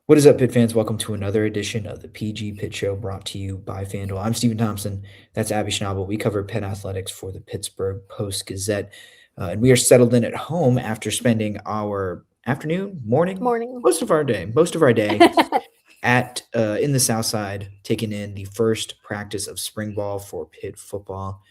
What is up, Pitt fans? Welcome to another edition of the PG Pitt Show brought to you by FanDuel. I'm Stephen Thompson. That's Abby Schnable. We cover Pitt athletics for the Pittsburgh Post-Gazette. And we are settled in at home after spending our afternoon, morning, Morning. most of our day at in the South Side, taking in the first practice of spring ball for Pitt football.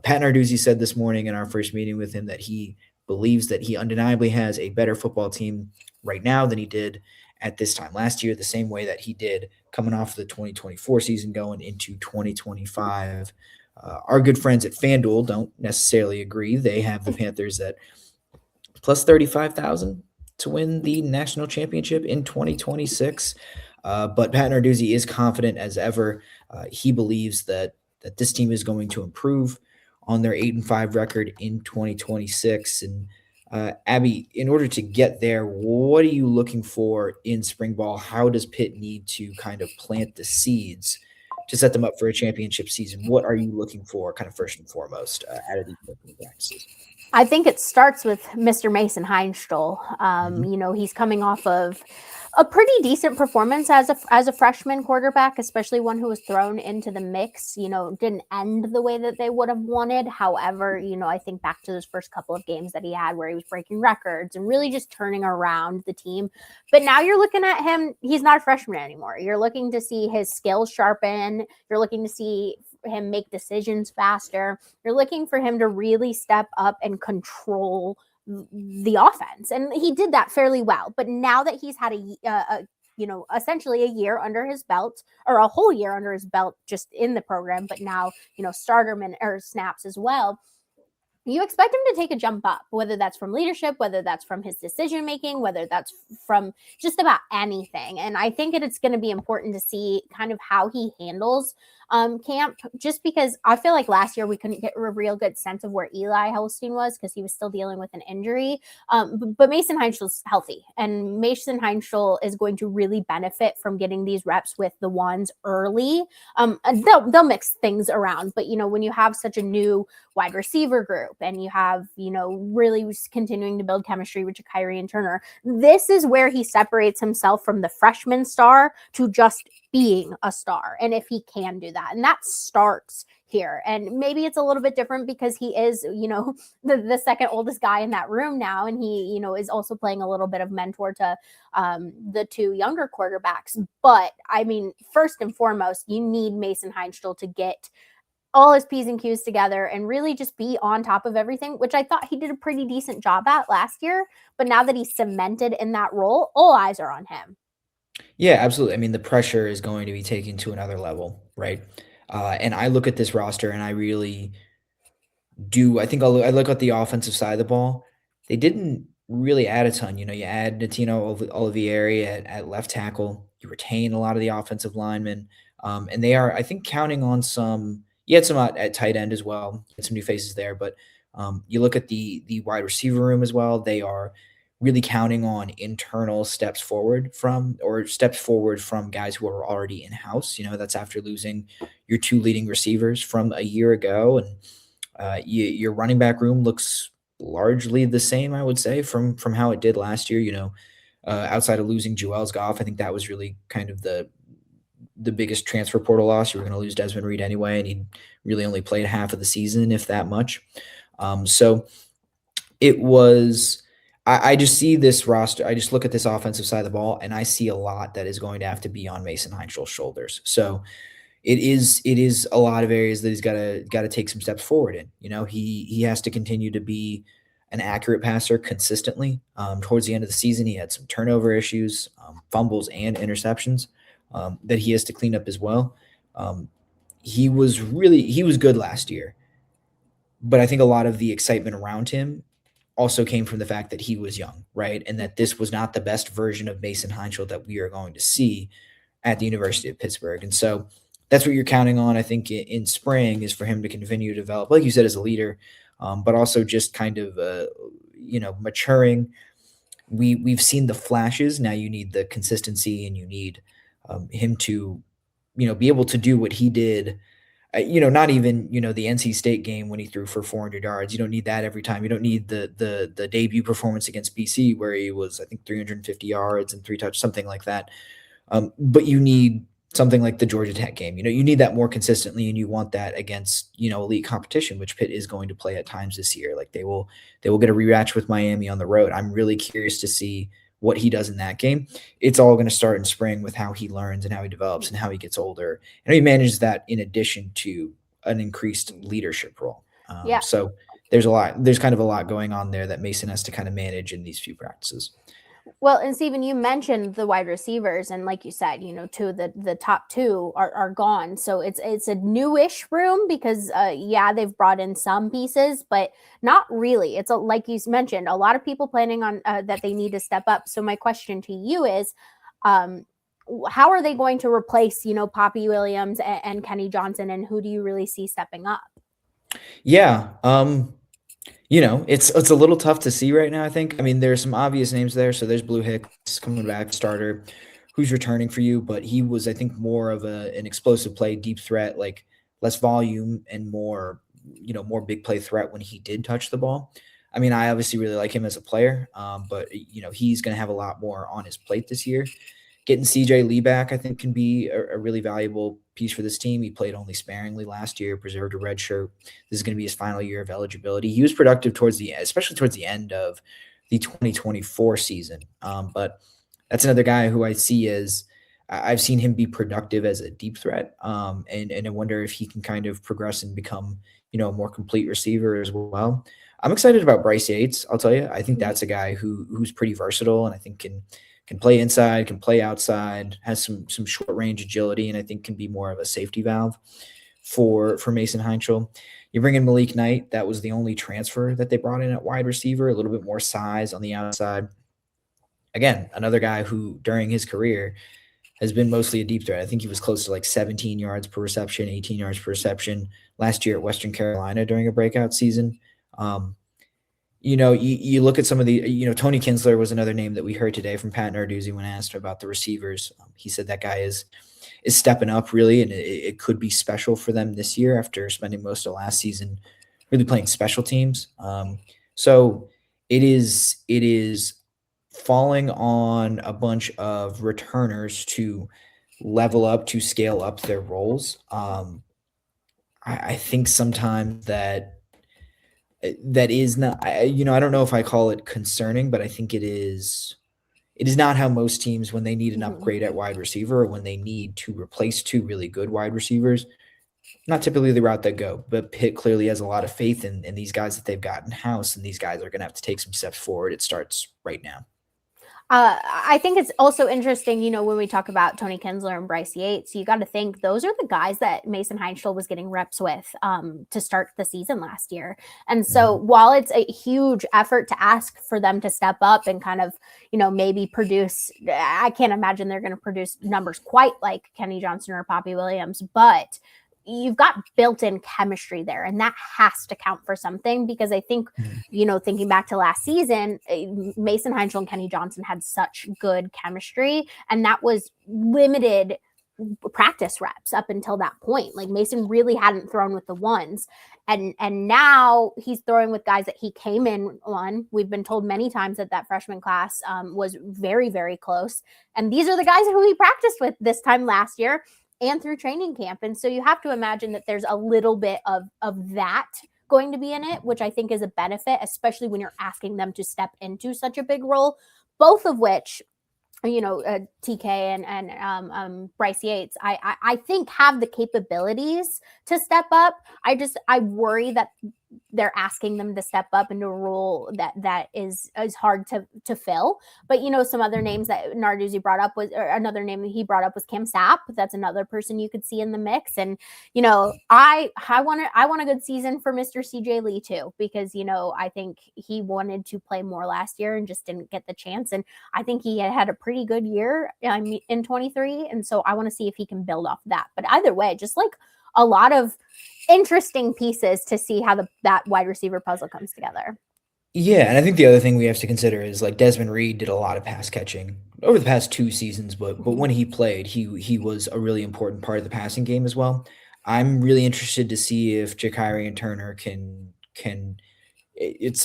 Pat Narduzzi said this morning in our first meeting with him that he believes that he undeniably has a better football team right now than he did at this time last year, the same way that he did coming off the 2024 season going into 2025. Our good friends at FanDuel don't necessarily agree. They have the Panthers at plus 35,000 to win the national championship in 2026. But Pat Narduzzi is confident as ever. He believes that this team is going to improve on their 8-5 record in 2026. And Abby, in order to get there, what are you looking for in spring ball? How does Pitt need to kind of plant the seeds to set them up for a championship season? What are you looking for, kind of first and foremost, out of these opening practices? I think it starts with Mr. Mason Heintschel. Mhm. He's coming off of a pretty decent performance as a freshman quarterback, especially one who was thrown into the mix. Didn't end the way that they would have wanted. However, I think back to those first couple of games that he had where he was breaking records and really just turning around the team. But now you're looking at him, he's not a freshman anymore. You're looking to see his skills sharpen. You're looking to see him make decisions faster. You're looking for him to really step up and control the offense, and he did that fairly well. But now that he's had essentially a year under his belt, or a whole year under his belt just in the program, but now starter minute or snaps as well, you expect him to take a jump up, whether that's from leadership, whether that's from his decision making, whether that's from just about anything. And I think it's going to be important to see kind of how he handles camp, just because I feel like last year we couldn't get a real good sense of where Eli Helstein was because he was still dealing with an injury. But Mason Heintschel's healthy, and Mason Heintschel is going to really benefit from getting these reps with the ones early. They'll mix things around, but when you have such a new wide receiver group and you have, really continuing to build chemistry with Kyrie and Turner, this is where he separates himself from the freshman star to just being a star. And if he can do that, and that starts here. And maybe it's a little bit different because he is, the second oldest guy in that room now. And he, is also playing a little bit of mentor to the two younger quarterbacks. But I mean, first and foremost, you need Mason Heintschel to get all his P's and Q's together and really just be on top of everything, which I thought he did a pretty decent job at last year. But now that he's cemented in that role, all eyes are on him. Yeah, absolutely. I mean, the pressure is going to be taken to another level, right? And I look at this roster and I really do. I think I look at the offensive side of the ball. They didn't really add a ton. You add Olivieri at left tackle. You retain a lot of the offensive linemen, and they are, I think, counting on some. You had some at tight end as well. You had some new faces there, but you look at the wide receiver room as well. They are really counting on internal steps forward from guys who are already in house. That's after losing your two leading receivers from a year ago, and your running back room looks largely the same, I would say, from how it did last year. Outside of losing Joel Goff, I think that was really kind of the biggest transfer portal loss. You were going to lose Desmond Reed anyway, and he really only played half of the season, if that much. So it was. I just see this roster. I just look at this offensive side of the ball, and I see a lot that is going to have to be on Mason Heintschel's shoulders. So it is a lot of areas that he's got to take some steps forward in. He has to continue to be an accurate passer consistently. Towards the end of the season, he had some turnover issues, fumbles, and interceptions that he has to clean up as well. He was good last year, but I think a lot of the excitement around him also came from the fact that he was young, right? And that this was not the best version of Mason Heintschel that we are going to see at the University of Pittsburgh. And so that's what you're counting on, I think, in spring, is for him to continue to develop, like you said, as a leader, but also just kind of, maturing. We've seen the flashes. Now you need the consistency, and you need him to, be able to do what he did not even, the NC State game when he threw for 400 yards. You don't need that every time. You don't need the debut performance against BC where he was, I think, 350 yards and 3 touchdowns, something like that. But you need something like the Georgia Tech game. You need that more consistently, and you want that against, elite competition, which Pitt is going to play at times this year. Like they will get a rematch with Miami on the road. I'm really curious to see what he does in that game. It's all going to start in spring with how he learns and how he develops and how he gets older. And he manages that in addition to an increased leadership role. Yeah. So there's kind of a lot going on there that Mason has to kind of manage in these few practices. Well, and Stephen, you mentioned the wide receivers, and like you said, two of the top 2 are gone. So it's a newish room because they've brought in some pieces, but not really. It's like you mentioned, a lot of people planning on that they need to step up. So my question to you is, how are they going to replace Poppi Williams and Kenny Johnson, and who do you really see stepping up? Yeah. It's a little tough to see right now, I think. I mean, there's some obvious names there. So there's Blue Hicks coming back, starter, who's returning for you, but he was, I think, more of an explosive play, deep threat, like less volume and more big play threat when he did touch the ball. I mean, I obviously really like him as a player, but he's going to have a lot more on his plate this year. Getting CJ Lee back, I think, can be a really valuable piece for this team. He played only sparingly last year, preserved a red shirt. This is going to be his final year of eligibility. He was productive especially towards the end of the 2024 season. But that's another guy who I see as I've seen him be productive as a deep threat. And I wonder if he can kind of progress and become, a more complete receiver as well. I'm excited about Bryce Yates. I'll tell you, I think that's a guy who's pretty versatile and I think can play inside, can play outside, has some short range agility, and I think can be more of a safety valve for Mason Heintschel. You bring in Malik Knight. That was the only transfer that they brought in at wide receiver, a little bit more size on the outside. Again, another guy who during his career has been mostly a deep threat. I think he was close to like 17 yards per reception, 18 yards per reception last year at Western Carolina during a breakout season. You look at some of the, Tony Kinsler was another name that we heard today from Pat Narduzzi when asked about the receivers. He said that guy is stepping up really, and it could be special for them this year after spending most of last season really playing special teams. So it is falling on a bunch of returners to level up, to scale up their roles. I think sometimes that is not, I don't know if I call it concerning, but I think it is not how most teams, when they need an upgrade at wide receiver or when they need to replace 2 really good wide receivers, not typically the route they go. But Pitt clearly has a lot of faith in these guys that they've got in house, and these guys are going to have to take some steps forward. It starts right now. I think it's also interesting, when we talk about Tony Kinsler and Bryce Yates, you got to think those are the guys that Mason Heintschel was getting reps with to start the season last year. And so while it's a huge effort to ask for them to step up and kind of, maybe produce, I can't imagine they're going to produce numbers quite like Kenny Johnson or Poppi Williams, but you've got built-in chemistry there, and that has to count for something, because I think, thinking back to last season, Mason Heintschel and Kenny Johnson had such good chemistry, and that was limited practice reps up until that point. Like Mason really hadn't thrown with the ones, and now he's throwing with guys that he came in on. We've been told many times that freshman class was very, very close, and these are the guys who he practiced with this time last year and through training camp. And so you have to imagine that there's a little bit of that going to be in it, which I think is a benefit, especially when you're asking them to step into such a big role, both of which, TK and Bryce Yates, I think have the capabilities to step up. I worry that they're asking them to step up into a role that is hard to fill. But some other names that Narduzzi brought up another name that he brought up was Cam Sapp. That's another person you could see in the mix. And I want a good season for Mr. CJ Lee too, because I think he wanted to play more last year and just didn't get the chance. And I think he had a pretty good year in 23, and so I want to see if he can build off that. But either way, just like a lot of interesting pieces to see how that wide receiver puzzle comes together. Yeah, and I think the other thing we have to consider is like Desmond Reed did a lot of pass catching over the past 2 seasons, but when he played, he was a really important part of the passing game as well. I'm really interested to see if Ja'Kyrion Turner can.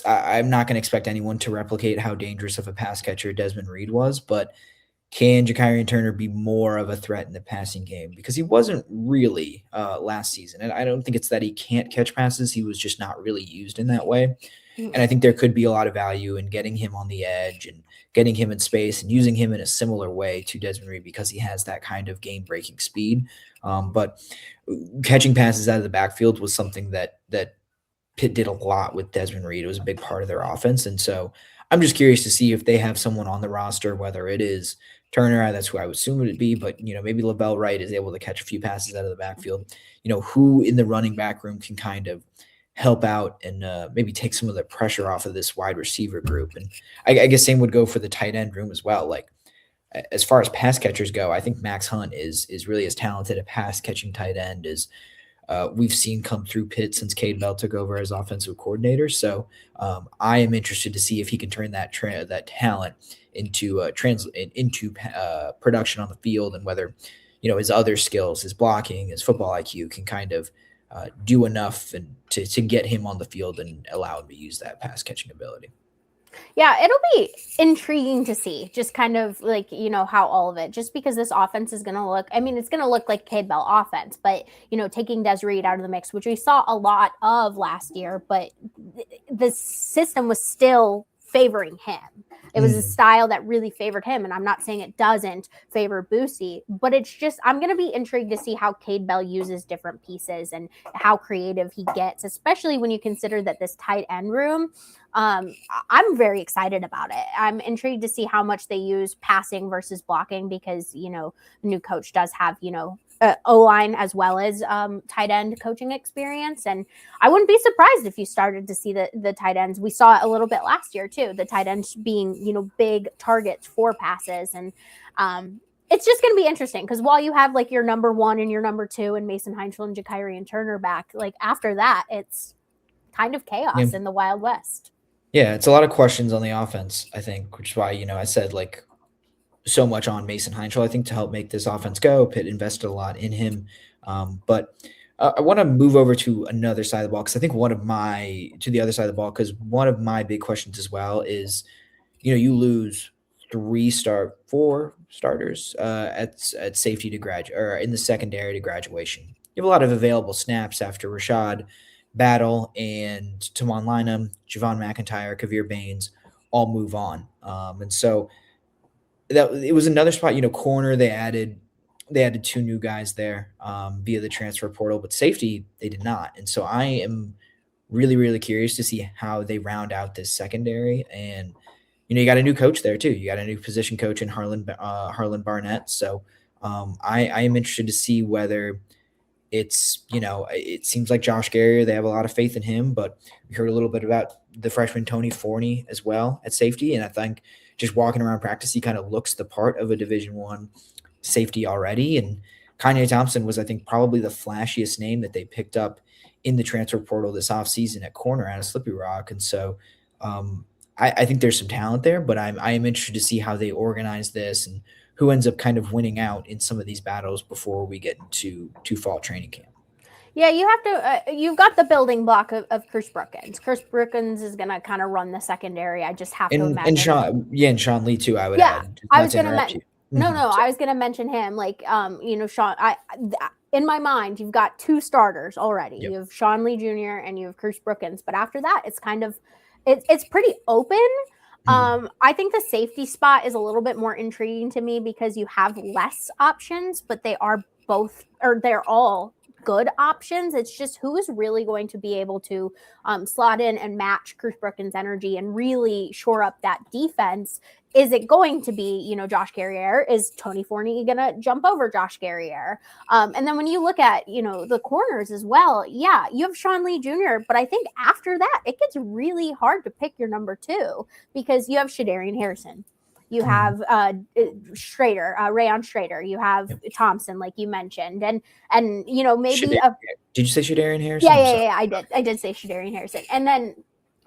I'm not going to expect anyone to replicate how dangerous of a pass catcher Desmond Reed was, but can Ja'Kyrion Turner be more of a threat in the passing game? Because he wasn't really last season. And I don't think it's that he can't catch passes. He was just not really used in that way. And I think there could be a lot of value in getting him on the edge and getting him in space and using him in a similar way to Desmond Reed because he has that kind of game-breaking speed. But catching passes out of the backfield was something that Pitt did a lot with Desmond Reed. It was a big part of their offense. And so I'm just curious to see if they have someone on the roster, whether it is Turner, that's who I would assume it would be, but maybe LaBelle Wright is able to catch a few passes out of the backfield. Who in the running back room can kind of help out and maybe take some of the pressure off of this wide receiver group. And I guess same would go for the tight end room as well. Like as far as pass catchers go, I think Max Hunt is really as talented a pass catching tight end as we've seen come through Pitt since Cade Bell took over as offensive coordinator. So I am interested to see if he can turn that talent into production on the field, and whether his other skills, his blocking, his football IQ can kind of do enough and to get him on the field and allow him to use that pass catching ability. Yeah, it'll be intriguing to see just kind of like, how all of it, just because this offense is going to look, it's going to look like Cade Bell offense, but, taking Des Reed out of the mix, which we saw a lot of last year, but the system was still favoring him. It was a style that really favored him. And I'm not saying it doesn't favor Boosie, but it's just, I'm going to be intrigued to see how Cade Bell uses different pieces and how creative he gets, especially when you consider that this tight end room, I'm very excited about it. I'm intrigued to see how much they use passing versus blocking because, the new coach does have, O-line as well as tight end coaching experience. And I wouldn't be surprised if you started to see the tight ends. We saw it a little bit last year too, the tight ends being, big targets for passes. And it's just going to be interesting because while you have like your number one and your number two and Mason Heintschel and Ja'Kyrion Turner back, like after that, it's kind of chaos in the Wild West. Yeah, it's a lot of questions on the offense, I think, which is why, I said like so much on Mason Heintschel, I think, to help make this offense go. Pitt invested a lot in him. But I want to move over to another side of the ball because I think to the other side of the ball, because one of my big questions as well is, you lose 4 starters at safety to graduate, or in the secondary to graduation. You have a lot of available snaps after Rashad Battle and Tamon Lynham, Javon McIntyre, Kavir Baines all move on. And so that it was another spot, corner, they added 2 new guys there via the transfer portal, but safety, they did not. And so I am really, really curious to see how they round out this secondary. And, you got a new coach there too. You got a new position coach in Harlan Barnett. So I am interested to see whether it's, it seems like Josh Garrier, they have a lot of faith in him, but we heard a little bit about the freshman Tony Forney as well at safety. And I think just walking around practice, he kind of looks the part of a Division I safety already. And Kanye Thompson was, I think, probably the flashiest name that they picked up in the transfer portal this offseason at corner out of Slippery Rock. And so I think there's some talent there, but I am interested to see how they organize this and who ends up kind of winning out in some of these battles before we get into fall training camp. Yeah, you have to. You've got the building block of Chris Brookins. Chris Brookins is going to kind of run the secondary. I just have to imagine. And Shawn Lee too. I would add. I was going to mention. No, I was going to mention him. Like, Shawn. In my mind, you've got 2 starters already. Yep. You have Shawn Lee Jr. and you have Chris Brookins. But after that, it's kind of, it's pretty open. I think the safety spot is a little bit more intriguing to me because you have less options, but they're all good options. It's just who is really going to be able to slot in and match Chris Brookins' energy and really shore up that defense. Is it going to be, Josh Garrier? Is Tony Forney going to jump over Josh Garrier? And then when you look at, the corners as well, yeah, you have Shawn Lee Jr., but I think after that, it gets really hard to pick your number 2 because you have Shadarian Harrison. You have Strader, Raion Strader. You have Thompson, like you mentioned, and maybe. Did you say Shadarian Harrison? Yeah, I did. I did say Shadarian Harrison, and then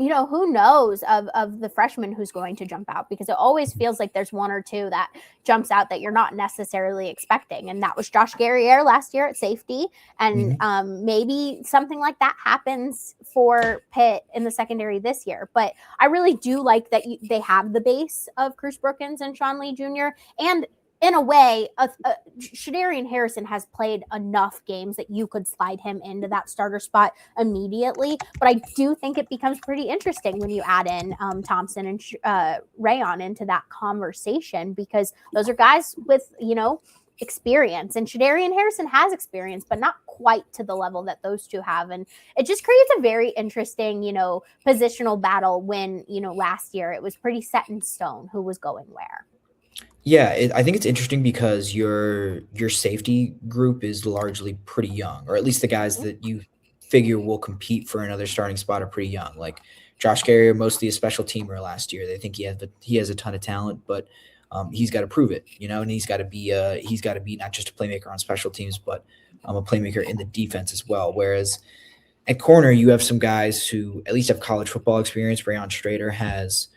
who knows of the freshman who's going to jump out, because it always feels like there's one or two that jumps out that you're not necessarily expecting. And that was Josh Guerriere last year at safety. And maybe something like that happens for Pitt in the secondary this year. But I really do like that they have the base of Cruz Brookins and Shawn Lee Jr. And in a way, Shadarian Harrison has played enough games that you could slide him into that starter spot immediately. But I do think it becomes pretty interesting when you add in Thompson and Raion into that conversation, because those are guys with, experience. And Shadarian Harrison has experience, but not quite to the level that those two have. And it just creates a very interesting, positional battle when, last year it was pretty set in stone who was going where. Yeah, I think it's interesting because your safety group is largely pretty young, or at least the guys that you figure will compete for another starting spot are pretty young. Like Josh Guerriere, mostly a special teamer last year. They think he has a ton of talent, but he's got to prove it, and he's got to be not just a playmaker on special teams, but a playmaker in the defense as well. Whereas at corner, you have some guys who at least have college football experience. Raion Strader has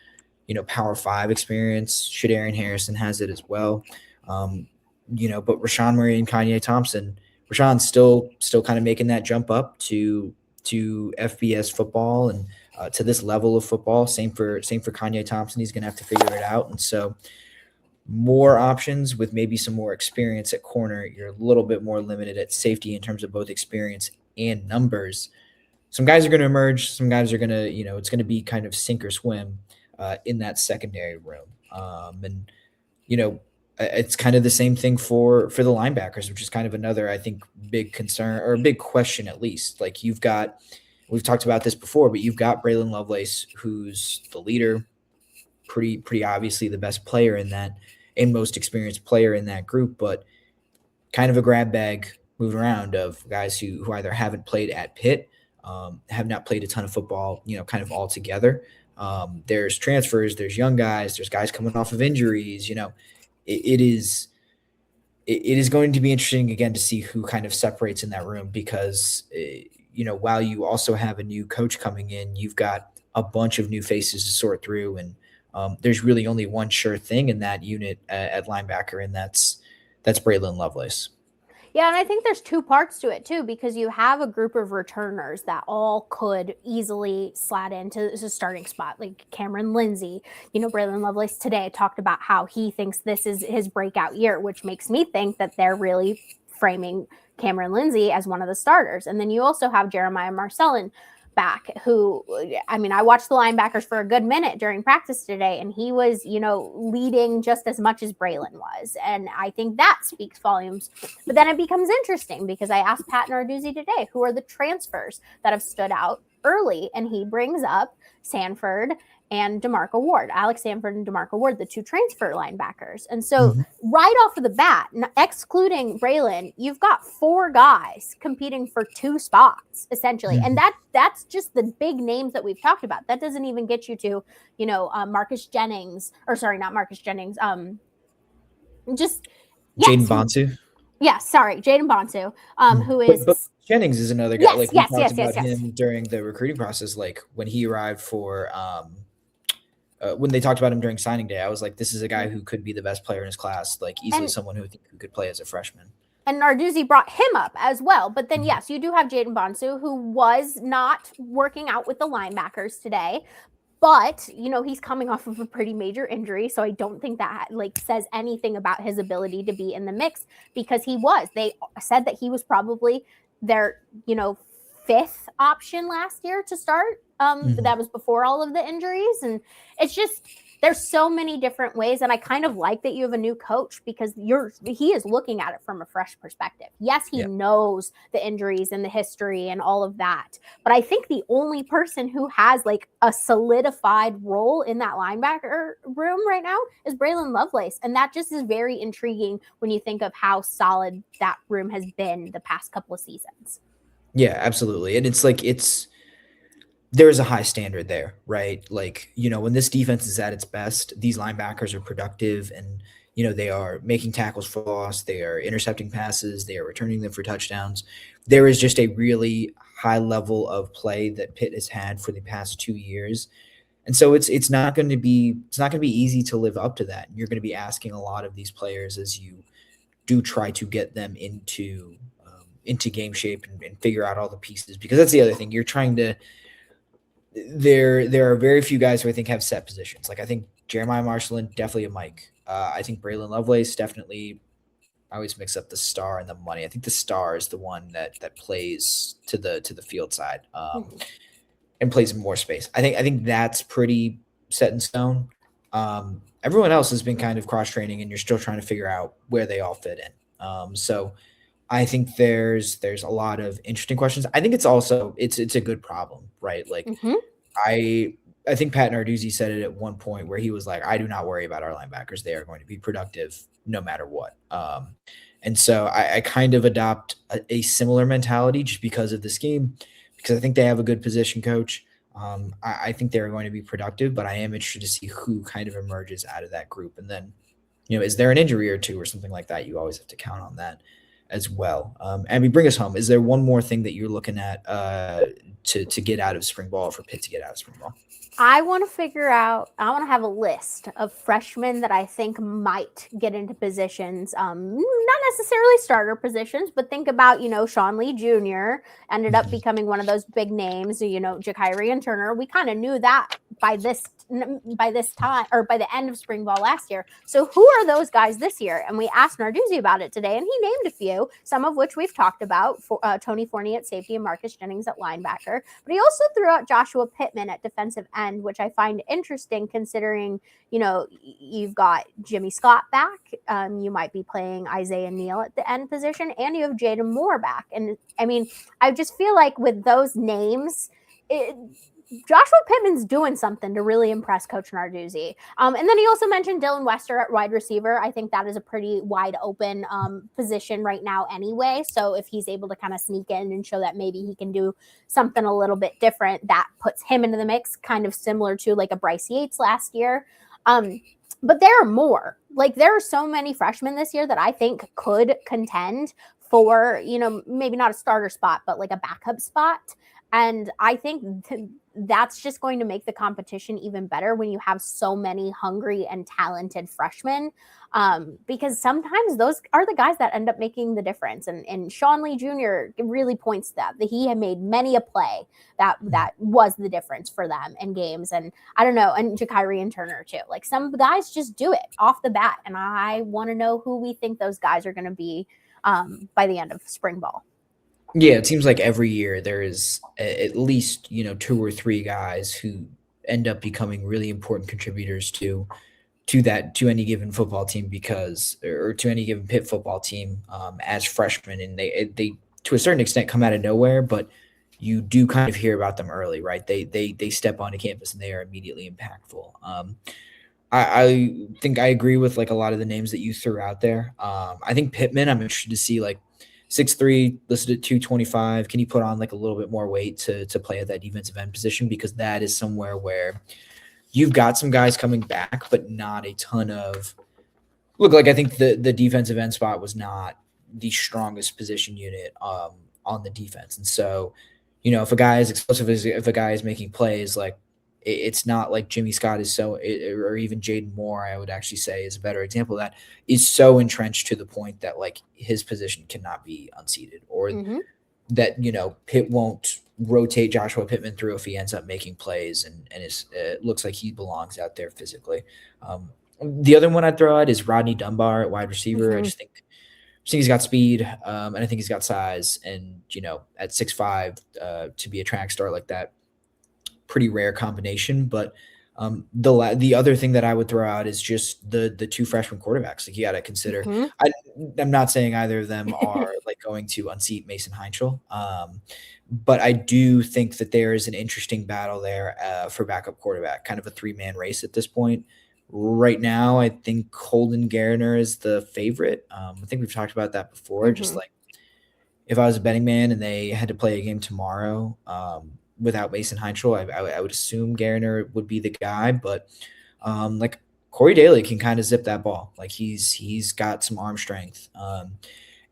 Power 5 experience. Shadarian Harrison has it as well. But Rashawn Murray and Kanye Thompson, Rashawn's still kind of making that jump up to FBS football and to this level of football. Same for Kanye Thompson. He's going to have to figure it out. And so more options with maybe some more experience at corner. You're a little bit more limited at safety in terms of both experience and numbers. Some guys are going to emerge. Some guys are going to, it's going to be kind of sink or swim in that secondary room. It's kind of the same thing for the linebackers, which is kind of another, I think, big concern, or a big question at least. Like we've talked about this before, but you've got Braylon Lovelace, who's the leader, pretty obviously the best player in that and most experienced player in that group, but kind of a grab bag moving around of guys who either haven't played at Pitt, have not played a ton of football, kind of all together. There's transfers, there's young guys, there's guys coming off of injuries. It is going to be interesting again to see who kind of separates in that room, because while you also have a new coach coming in, you've got a bunch of new faces to sort through, and there's really only one sure thing in that unit at linebacker, and that's Braylon Lovelace. Yeah, and I think there's two parts to it too, because you have a group of returners that all could easily slot into the starting spot, like Cameron Lindsey. Braylon Lovelace today talked about how he thinks this is his breakout year, which makes me think that they're really framing Cameron Lindsey as one of the starters. And then you also have Jeremiah Marcelin back, who, I watched the linebackers for a good minute during practice today, and he was, leading just as much as Braylon was. And I think that speaks volumes. But then it becomes interesting, because I asked Pat Narduzzi today, who are the transfers that have stood out early? And he brings up Sanford and DeMarco Ward, Alex Sanford and DeMarco Ward, the two transfer linebackers. And so right off of the bat, excluding Braylon, you've got four guys competing for two spots, essentially. And that's just the big names that we've talked about. That doesn't even get you to, Marcus Jennings, or sorry, not Marcus Jennings. Jaden Bonsu. Yeah, sorry, Jaden Bonsu, who is... But Jennings is another guy. We talked about him during the recruiting process, like when he arrived for... when they talked about him during signing day, I was like, this is a guy who could be the best player in his class, like easily someone who could play as a freshman. And Narduzzi brought him up as well. But then, yes, you do have Jaden Bonsu, who was not working out with the linebackers today. But, he's coming off of a pretty major injury. So I don't think that says anything about his ability to be in the mix, because they said that he was probably their, fifth option last year to start. That was before all of the injuries. And it's just, there's so many different ways. And I kind of like that you have a new coach, because he is looking at it from a fresh perspective. Yes, he knows the injuries and the history and all of that. But I think the only person who has a solidified role in that linebacker room right now is Braylon Lovelace. And that just is very intriguing when you think of how solid that room has been the past couple of seasons. Yeah, absolutely. And there's a high standard there, right? When this defense is at its best, these linebackers are productive, and they are making tackles for loss, they are intercepting passes, they are returning them for touchdowns. There is just a really high level of play that Pitt has had for the past 2 years. And so it's not going to be easy to live up to that. You're going to be asking a lot of these players as you do try to get them into game shape and figure out all the pieces, because that's the other thing. You're trying to there are very few guys who I think have set positions. Like I think Jeremiah Marcelin, definitely a Mike. I think Braylon Lovelace, definitely. I always mix up the star and the money. I think the star is the one that plays to the field side and plays in more space. I think that's pretty set in stone. Everyone else has been kind of cross training, and you're still trying to figure out where they all fit in. So I think there's a lot of interesting questions. I think it's also it's a good problem, right? Like I think Pat Narduzzi said it at one point where he was like, I do not worry about our linebackers. They are going to be productive no matter what. And so I kind of adopt a similar mentality just because of the scheme, because I think they have a good position coach. I think they're going to be productive, but I am interested to see who kind of emerges out of that group. And then, is there an injury or two or something like that? You always have to count on that as well. And we bring us home. Is there one more thing that you're looking at to get out of spring ball, for Pitt to get out of spring ball? I want to have a list of freshmen that I think might get into positions, not necessarily starter positions, but think about, Shawn Lee Jr. ended up becoming one of those big names, Shadarian Turner. We kind of knew that by this time, or by the end of spring ball last year. So who are those guys this year? And we asked Narduzzi about it today, and he named a few, some of which we've talked about, Tony Fournier at safety and Marcus Jennings at linebacker. But he also threw out Joshua Pittman at defensive end, which I find interesting considering, you've got Jimmy Scott back. You might be playing Isaiah Neal at the end position, and you have Jaden Moore back. And I mean, I just feel like with those names, Joshua Pittman's doing something to really impress Coach Narduzzi. And then he also mentioned Dylan Wester at wide receiver. I think that is a pretty wide open position right now anyway. So if he's able to kind of sneak in and show that maybe he can do something a little bit different, that puts him into the mix, kind of similar to like a Bryce Yates last year. But there are more. Like there are so many freshmen this year that I think could contend for, maybe not a starter spot, but like a backup spot. And I think that's just going to make the competition even better when you have so many hungry and talented freshmen, because sometimes those are the guys that end up making the difference. And Shawn Lee Jr. really points to that he had made many a play that was the difference for them in games. And I don't know, and Shadarian Turner too. Like some guys just do it off the bat. And I want to know who we think those guys are going to be by the end of spring ball. Yeah, it seems like every year there is at least, 2 or 3 guys who end up becoming really important contributors to any given football team, or to any given Pitt football team as freshmen. And they to a certain extent come out of nowhere, but you do kind of hear about them early, right? They step onto campus and they are immediately impactful. I think I agree with like a lot of the names that you threw out there. I think Pittman, I'm interested to see, like, 6'3", listed at 225. Can he put on like a little bit more weight to play at that defensive end position? Because that is somewhere where you've got some guys coming back, but not a ton of – look, like I think the defensive end spot was not the strongest position unit on the defense. And so, if a guy is explosive, if a guy is making plays, like it's not like Jimmy Scott is or even Jaden Moore, I would actually say, is a better example of that, is so entrenched to the point that like his position cannot be unseated, or that, Pitt won't rotate Joshua Pittman through if he ends up making plays and it looks like he belongs out there physically. The other one I'd throw out is Rodney Dunbar at wide receiver. I just think he's got speed, and I think he's got size, and, at 6'5", to be a track star like that, pretty rare combination. But the other thing that I would throw out is just the 2 freshman quarterbacks. Like you got to consider. I'm not saying either of them are like going to unseat Mason Heintschel, but I do think that there is an interesting battle there for backup quarterback, kind of a 3-man race at this point. Right now, I think Holden Garner is the favorite. I think we've talked about that before. Just like if I was a betting man and they had to play a game tomorrow, without Mason Heintschel, I would assume Garner would be the guy, but like Corey Daly can kind of zip that ball. Like he's got some arm strength.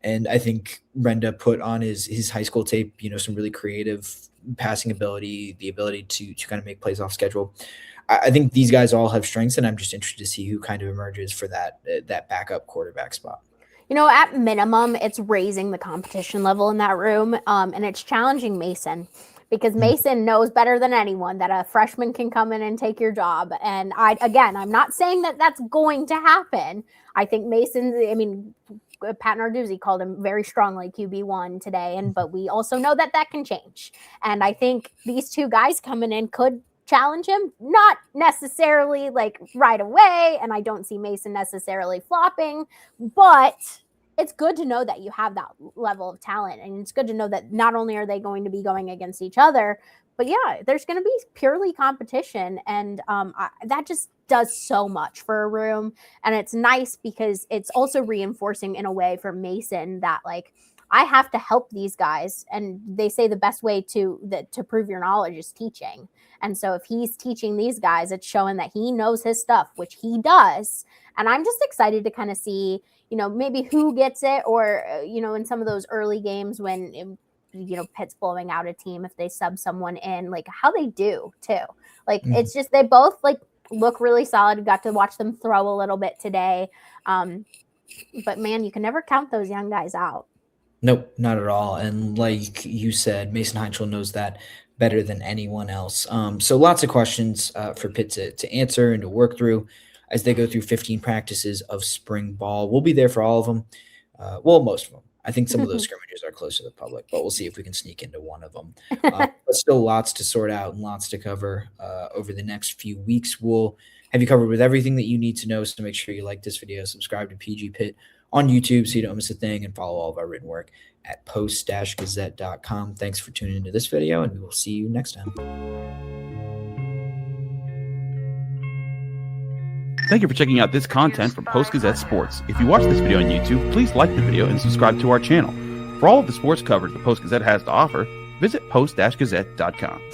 And I think Renda put on his high school tape, some really creative passing ability, the ability to kind of make plays off schedule. I think these guys all have strengths, and I'm just interested to see who kind of emerges for that backup quarterback spot. At minimum, it's raising the competition level in that room, and it's challenging Mason, because Mason knows better than anyone that a freshman can come in and take your job. And I'm not saying that that's going to happen. I think Pat Narduzzi called him very strongly QB1 today, but we also know that can change. And I think these two guys coming in could challenge him, not necessarily like right away, and I don't see Mason necessarily flopping, but it's good to know that you have that level of talent, and it's good to know that not only are they going to be going against each other, but there's going to be purely competition, and that just does so much for a room. And it's nice because it's also reinforcing in a way for Mason that, like, I have to help these guys, and they say the best way to prove your knowledge is teaching. And so if he's teaching these guys, it's showing that he knows his stuff, which he does. And I'm just excited to kind of see, maybe who gets it, or, in some of those early games when, Pitt's blowing out a team, if they sub someone in, like how they do too. Like, it's just, they both like look really solid. Got to watch them throw a little bit today. But man, you can never count those young guys out. Nope, not at all. And like you said, Mason Heintschel knows that better than anyone else. So lots of questions for Pitt to answer and to work through as they go through 15 practices of spring ball. We'll be there for all of them. Most of them. I think some of those scrimmages are close to the public, but we'll see if we can sneak into one of them. But still lots to sort out and lots to cover over the next few weeks. We'll have you covered with everything that you need to know. So make sure you like this video, subscribe to PG Pitt on YouTube so you don't miss a thing, and follow all of our written work at post-gazette.com. Thanks for tuning into this video, and we will see you next time. Thank you for checking out this content from Post-Gazette Sports. If you watch this video on YouTube, please like the video and subscribe to our channel. For all of the sports coverage the Post-Gazette has to offer, visit post-gazette.com.